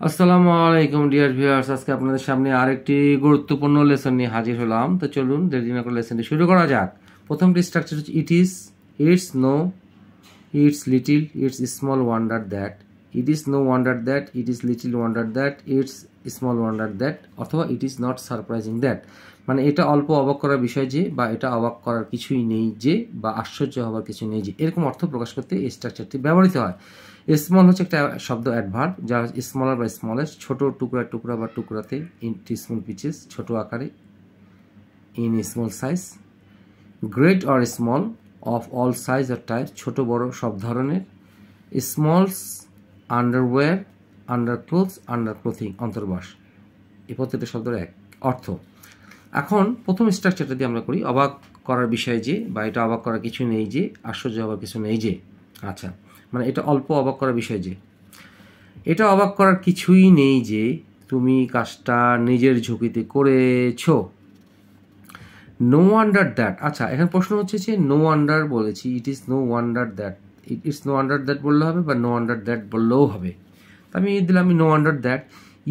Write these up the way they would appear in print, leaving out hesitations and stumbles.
আসসালামু আলাইকুম dear viewers, আজকে আপনাদের সামনে আরেকটি গুরুত্বপূর্ণ লেসন নিয়ে হাজির হলাম। তো চলুন দেরি না করে লেসনটি শুরু করা যাক। প্রথমটি স্ট্রাকচার হচ্ছে it is, it's, no, it's little, it's small wonder that, it is no wonder that, it is little wonder that, it's small wonder that, অথবা it is not surprising that. মানে এটা অল্প অবাক করার বিষয় যে, বা এটা অবাক করার কিছুই নেই যে, বা আশ্চর্য হওয়ার কিছু নেই যে, এরকম অর্থ প্রকাশ করতে এই স্ট্রাকচারটি ব্যবহৃত হয়। স্মল হচ্ছে একটা শব্দ অ্যাডভার্ব, যা স্মলার বা স্মলেস্ট, ছোট টুকরা টুকরা বা টুকরাতে, ইন স্মল পিচেস, ছোট আকারে, in small size. Great or small, of all size আর টাইপ, ছোট বড় সব ধরনের। Smalls, underwear, underclothes, underclothing, অন্তর্বাস। এই প্রত্যেকটা শব্দের এক অর্থ। এখন প্রথম স্ট্রাকচারটা দিয়ে আমরা করি অবাক করার বিষয় যে, বা এটা অবাক করার কিছু নেই যে, আশ্চর্য হওয়ার কিছু নেই যে। আচ্ছা, মানে এটা অল্প অবাক করার বিষয় যে, এটা অবাক করার কিছুই নেই যে তুমি কাজটা নিজের ঝুঁকিতে করেছো। No wonder that. আচ্ছা, এখন প্রশ্ন হচ্ছে যে নো ওয়ান্ডার বলেছি, it is no wonder that, it's no wonder that বললে হবে, বা নো ওয়ান্ডার দ্যাট বললেও হবে। আমি দিলাম no wonder that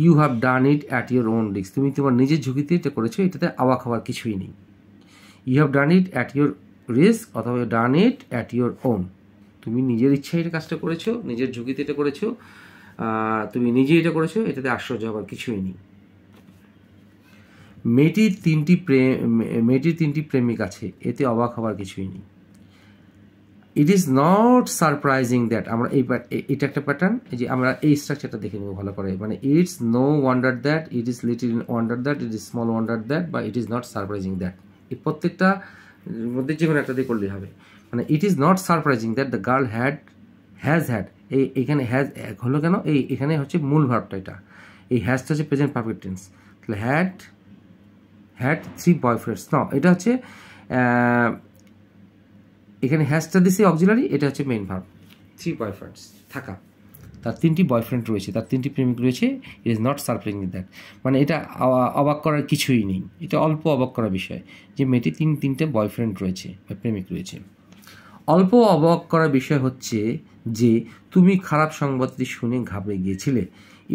you have done it at your own risk. তুমি তোমার নিজের ঝুঁকিতে এটা করেছো, এটাতে অবাক হওয়ার কিছুই নেই। You have done it at your risk, অথবা you done it at your own. তুমি নিজের ইচ্ছায় এটা কাজটা করেছো, নিজের ঝুঁকিতে এটা করেছো, তুমি নিজে এটা করেছো, এটাতে আশ্চর্য হওয়ার কিছুই নেই। মেয়েটির তিনটি প্রেমিক আছে, এতে অবাক হওয়ার কিছুই নেই। ইট ইজ নট সারপ্রাইজিং দ্যাট। আমরা এটা একটা প্যাটার্ন, এই যে আমরা এই স্ট্রাকচারটা দেখে নেব ভালো করে। মানে it's no wonder that, it is little wonder that, it is small wonder that, বা it is not surprising that. এই প্রত্যেকটা মধ্যে যে কোনো একটা দিয়ে করলেই হবে। মানে ইট is not surprising that the girl has had, এখানে হ্যাজ হলো কেন, এখানে হচ্ছে মূল ভার্বটা, এটা এই হ্যাজটা হচ্ছে প্রেজেন্ট পারফেক্ট টেন্স। তাহলে হ্যাড 3 বয়ফ্রেন্ডস। না, এটা হচ্ছে এখানে হ্যাজটা দিছে অক্সিলারি, এটা হচ্ছে মেইন ভার্ব। 3 বয়ফ্রেন্ডস, থাকা, তার 3টি বয়ফ্রেন্ড রয়েছে, তার 3টি প্রেমিক রয়েছে। ইট ইজ নট সারপ্রাইজিং দ্যাট, মানে এটা অবাক করার কিছুই নেই, এটা অল্প অবাক করার বিষয় যে মেয়েটি তিনটে বয়ফ্রেন্ড রয়েছে বা প্রেমিক রয়েছে। অল্প অবাক করার বিষয় হচ্ছে যে তুমি খারাপ সংবাদটি শুনে ঘাবড়ে গিয়েছিলে।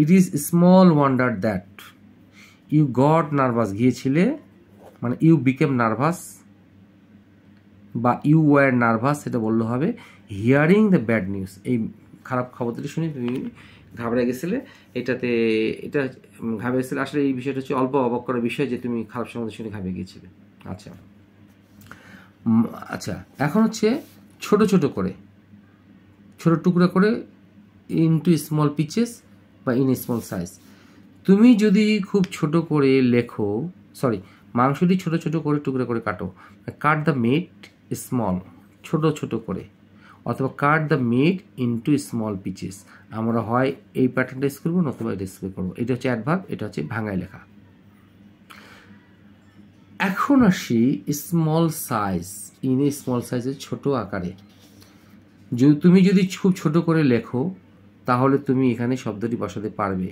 It is small wonder that you got nervous, গিয়েছিলে মানে ইউ বিকেম নার্ভাস, বা ইউ ওয়ার নার্ভাস, এটা বললে হবে। হিয়ারিং দ্য ব্যাড নিউজ, এই খারাপ খবরটি শুনে তুমি ঘাবড়ে গেছিলে, এটা ঘাবড়ে গেছিলে। আসলে এই বিষয়টা হচ্ছে অল্প অবাক করার বিষয় যে তুমি খারাপ সংবাদ শুনে ঘাবড়ে গিয়েছিলে। আচ্ছা আচ্ছা, এখন হচ্ছে ছোট ছোট করে, ছোট টুকরা করে, ইনটু স্মল পিচেস বা ইন স্মল সাইজ। তুমি যদি খুব ছোট করে লেখো, মাংসটি ছোট ছোট করে টুকরা করে কাটো। কাট দ্য মিট স্মল, ছোট ছোট করে, অথবা cut the meat into small pieces. আমরা হয় এই প্যাটার্নটা ইউজ করবো, নতুবা এটা ইউজ করবো। এটা হচ্ছে অ্যাডভার্ব, এটা হচ্ছে ভাঙায় লেখা। এখন আসি small size, in a small সাইজের ছোট আকারে। তুমি যদি খুব ছোট করে লেখো, তাহলে তুমি এখানে শব্দটি বসাতে পারবে।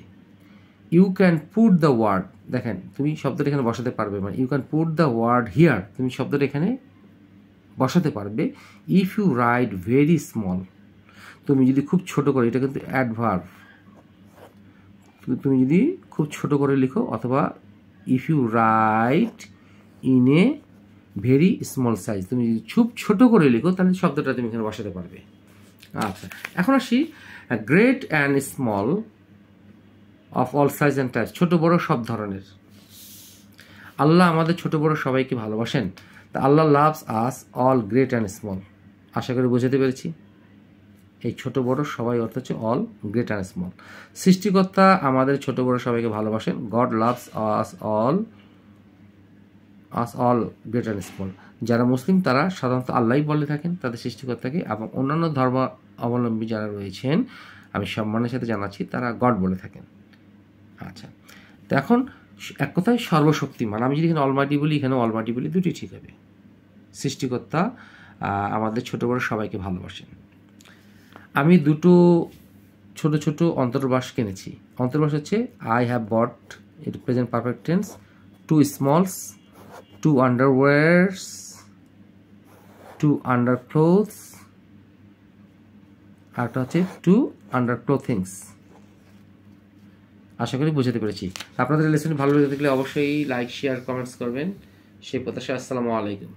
You can put the word, দেখেন তুমি শব্দটা এখানে বসাতে পারবে, মানে you can put the word here, তুমি শব্দটা এখানে বসাতে পারবে। If you write very small, তুমি যদি খুব ছোট করে, এটা কিন্তু অ্যাডভার্ব, তুমি যদি খুব ছোট করে লিখো, অথবা if you write in a very small size, তুমি যদি খুব ছোট করে লিখো, তাহলে শব্দটা তুমি এখানে বসাতে পারবে। আচ্ছা, এখন আসি great and small, of all size and types, ছোট বড় সব ধরনের। আল্লাহ আমাদের ছোট বড় সবাইকে ভালোবাসেন। তা Allah loves us all great and small. আশা করি বুঝাতে পেরেছি। এই ছোট বড় সবাই অর্থ হচ্ছে অল গ্রেট অ্যান্ড স্মল। সৃষ্টিকর্তা আমাদের ছোট বড় সবাইকে ভালোবাসেন। God loves us all great and small. যারা মুসলিম তারা সাধারণত আল্লাহই বলে থাকেন তাদের সৃষ্টিকর্তাকে, এবং অন্যান্য ধর্ম অবলম্বী যারা রয়েছেন, আমি সম্মানের সাথে জানাচ্ছি, তারা গড বলে থাকেন। আচ্ছা, তো এখন এক কথায় সর্বশক্তিমান, আমি যদি এখানে অলমাইটি বলি, এখানে অলমাইটি বলি, দুটি ঠিক হবে। সৃষ্টিকর্তা আমাদের ছোট বড় সবাইকে ভালোবাসেন। আমি দুটো ছোট ছোট অন্তর্বাস কিনেছি। অন্তর্বাস হচ্ছে I have bought, it present perfect tense, 2 smalls, 2 আন্ডারওয়্যারস, 2 আন্ডারক্লোথস, আরেকটা হচ্ছে 2 আন্ডারক্লোথিংস। আশা করি বোঝাতে পেরেছি। আপনাদের লেসন ভালো লেগে থাকলে অবশ্যই লাইক শেয়ার কমেন্টস করবেন। সেই প্রত্যাশা। আসসালামু আলাইকুম।